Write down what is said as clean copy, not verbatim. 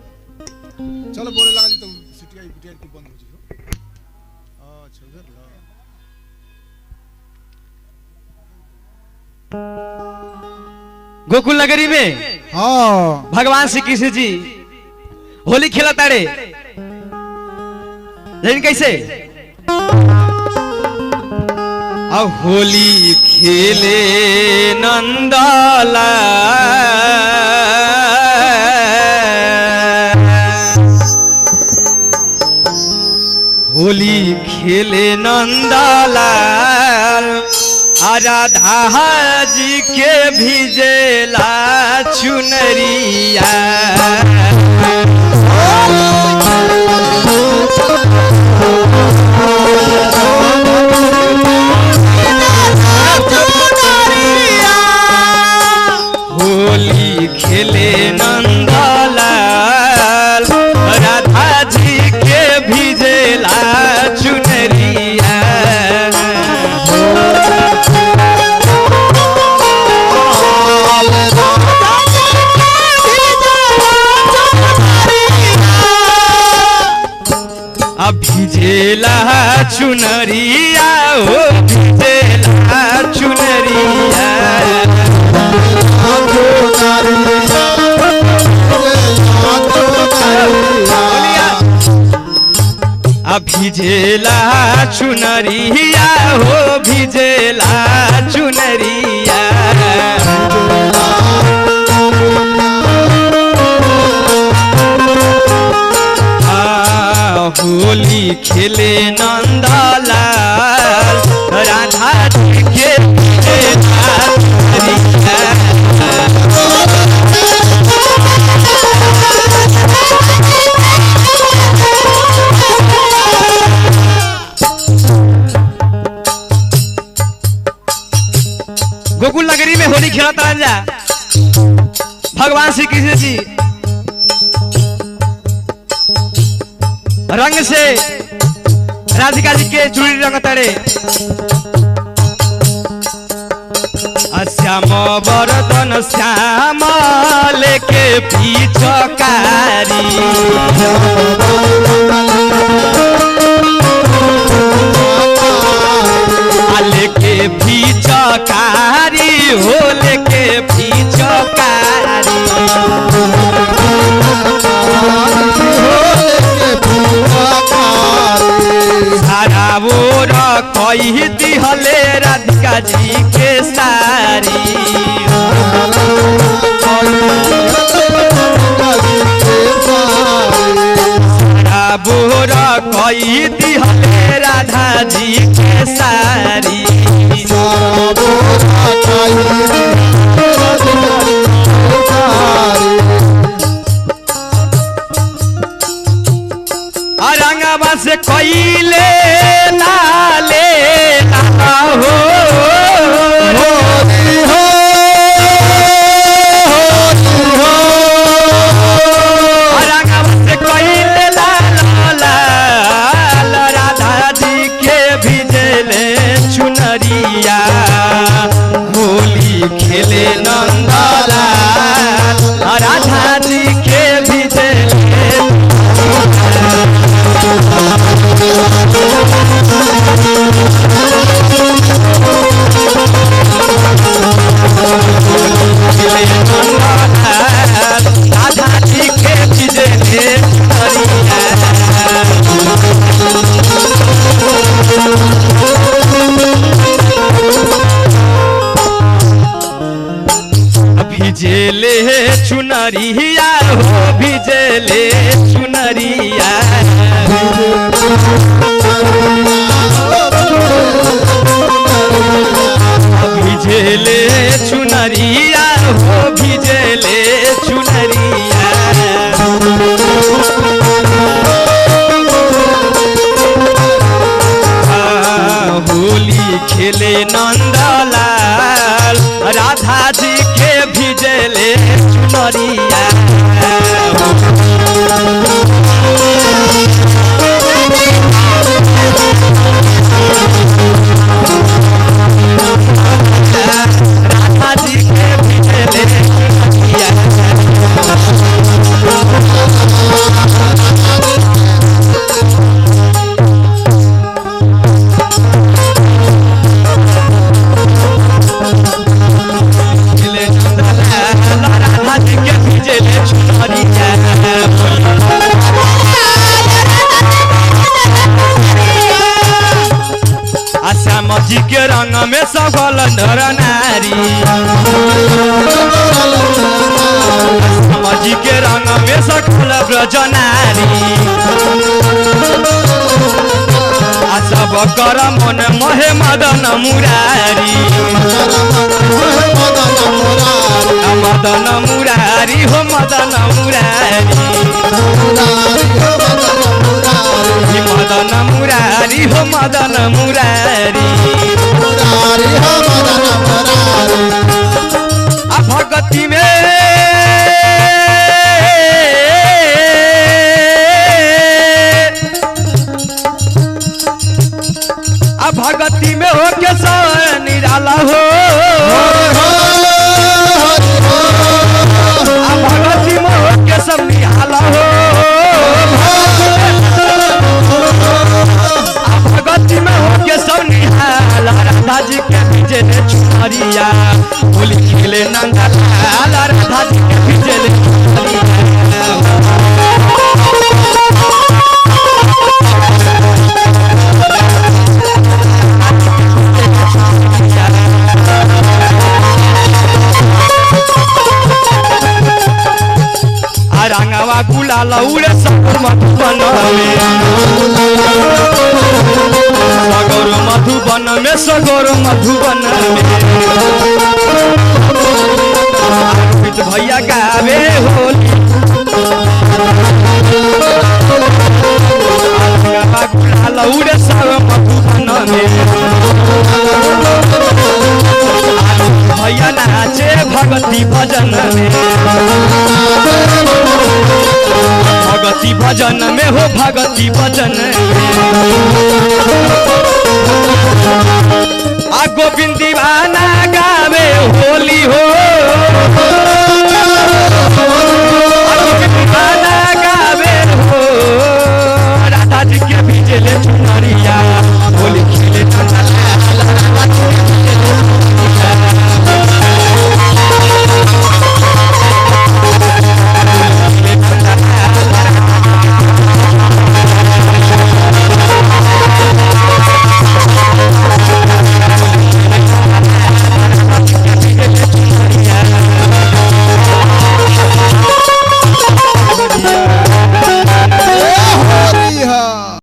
चलो बोले लगा तो सीटीआई बीटीआई की बंद हो जी अच्छा उधर ला गोकुल नगरी में हाँ भगवान श्री कृष्ण जी होली खेला ताड़े, लेकिन कैसे अब होली खेले नंदला होली खेले नंदलाल राधा जी के भिजेला चुनरिया होली खेले नंदलाल राधा जी के भिजेला चुनरिया भिजेला चुनरिया हो भिजेला चुनरिया भिजेला चुनरिया हो भिजेला चुनरिया होली खेले नंदलाल राधा जी के गोकुल नगरी में होली खेला तारा भगवान श्री कृष्ण जी रंग से राधिका जी के चूड़ी रंग तड़े श्याम बरदन श्याम लेके पिचकारी लेके पिचकारी हो लेके पिचकारी कही दिहले राधिका जी के सारी बोर कही दिहले राधा जी के सारी रंगवा से कईले नाले हो रंगवा से कईले लाल राधा जी के भिजेले चुनरिया होली खेले नंदलाल राधा जी के भिजेले राधा जी के भिजेले भिजेले चुनरिया हो भिजेले चुनरिया भिजेले चुनरिया हो भिजेले चुनरिया होली खेले नंदलाल राधा जी के भिजेले चुनरिया नर नारी समझी के रंग में सकल ब्रज नारी सब कर मन मोहे मदन मुरारी मदन मुरारी हो मदन मुरारी मदन मुरारी हो मदन मुरारी आ भगती में भगती में हो के सब निराला हो भगती में हो के सब निराला हो भगती में हो के सब निहाला राधा जी के भीजे ले चुनरिया होली खेले नंगा लाल राधा जी के भीजे ले रंगवा गुलाल उड़े सगोर मधुबन में सगोर मधुबन में भैया गावे होली रंगवा गुलाल उड़े सगोर मधुबन में भैया नाचे भगती भजन में भगती भजन में हो भगती भजन आ गोविंद दीवाना